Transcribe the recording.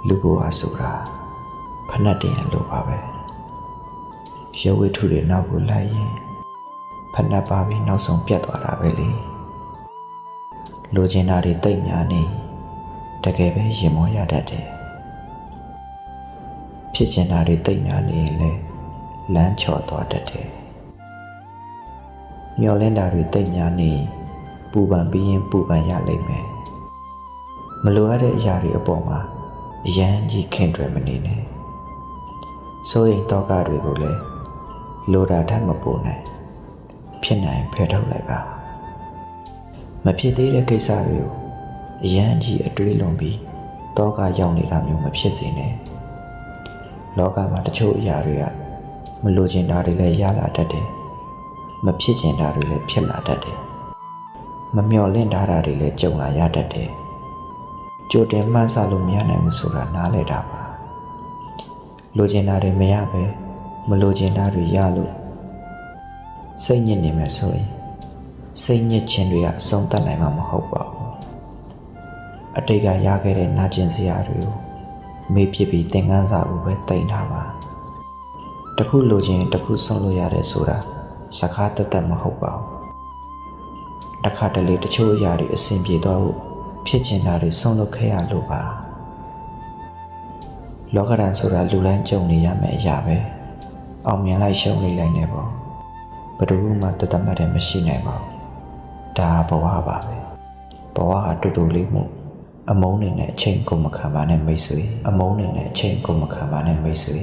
လူဘဝဆိုတာဖဏတ်တင်ရလို့ပါပဲရုပ်ဝတ္ထုတွေနောက်ကိုလိုက်ရင်ဖဏတ်ပါပြီးနောက်ဆုံးပြတ်သွားတာပဲလေလိုချင်တာတွေတိတ်များနေတကယ်ပဲရင်မောရတတ်တယ်ဖြစ်ချင်တာတွေတိတ်များနေရင်လည်းလမ်းချော်သွားတတ်တယ်မျောလင်းတာတွေတိတ်များနေပူပန်ပြီးရင်ပူပန်ရလိမ့်မယ်မလိုအပ်တဲ့အရာတွေအပေါ်မှာအရန်ကြီးခင်တွယ်မနေနဲ့စိုးရိမ်တောကတွေကိုလည်းလိုတာထက်မပိုနိုင်ဖြစ်နိုင်ဖယ်ထုတ်လိုက်ပါမဖြစ်သေးတဲ့ကိစ္စတွေကိုအရန်ကြီးအတွေးလွန်ပြီးတောကရောက်နေတာမျိုးမဖြစ်စေနဲ့လောကမှာတချို့အရာတွေကမလိုချင်တာတွေလည်းရလာတတ်တယ်မဖြစ်ချင်တာတွေလည်းဖြစ်လာတတ်တယ်မမျှော်လင့်ထားတာတွေလည်းကြုံလာရတတ်တယ်ကြိုတင်မှန်းဆလို့မရနိုင်ဘူးဆိုတာနားလည်တာပါလိုချင်တာတွေမရပဲမလိုချင်တာတွေရလို့စိတ်ညစ်နေမယ်ဆိုရင်စိတ်ညစ်ခြင်းတွေကအဆုံးသတ်နိုင်မှာမဟုတ်ပါဘူးအတိတ်ကရခဲ့တဲ့နာကျင်စရာတွေကိုမေ့ဖြစ်ပြီးသင်ခန်းစာကိုပဲတင်ထားပါတခုလိုချင်တခုဆုံးလို့ရတယ်ဆိုတာစကားတက်မဟုတ်ပါဘူးတခါတလေတချို့အရာတွေအဆင်ပြေသွားဖို့ဖြစ်ချင်တာတွေဆုံးလုပ်ခဲ့ရလို့ပါလောကဓာတ်ဆိုတာလူတိုင်းကြုံနေရမယ့်အရာပဲအောင်မြင်လိုက်ရှုံးလိုက်နေပေါ့ဘယ်သူမှတသက်မှတ်တယ်မရှိနိုင်ပါဘူးဒါဘဝပါပဲဘဝဟာတူတူလေးမှုအမုန်းနေတဲ့အချိန်ကိုမခံပါနဲ့မိတ်ဆွေအမုန်းနေတဲ့အချိန်ကိုမခံပါနဲ့မိတ်ဆွေ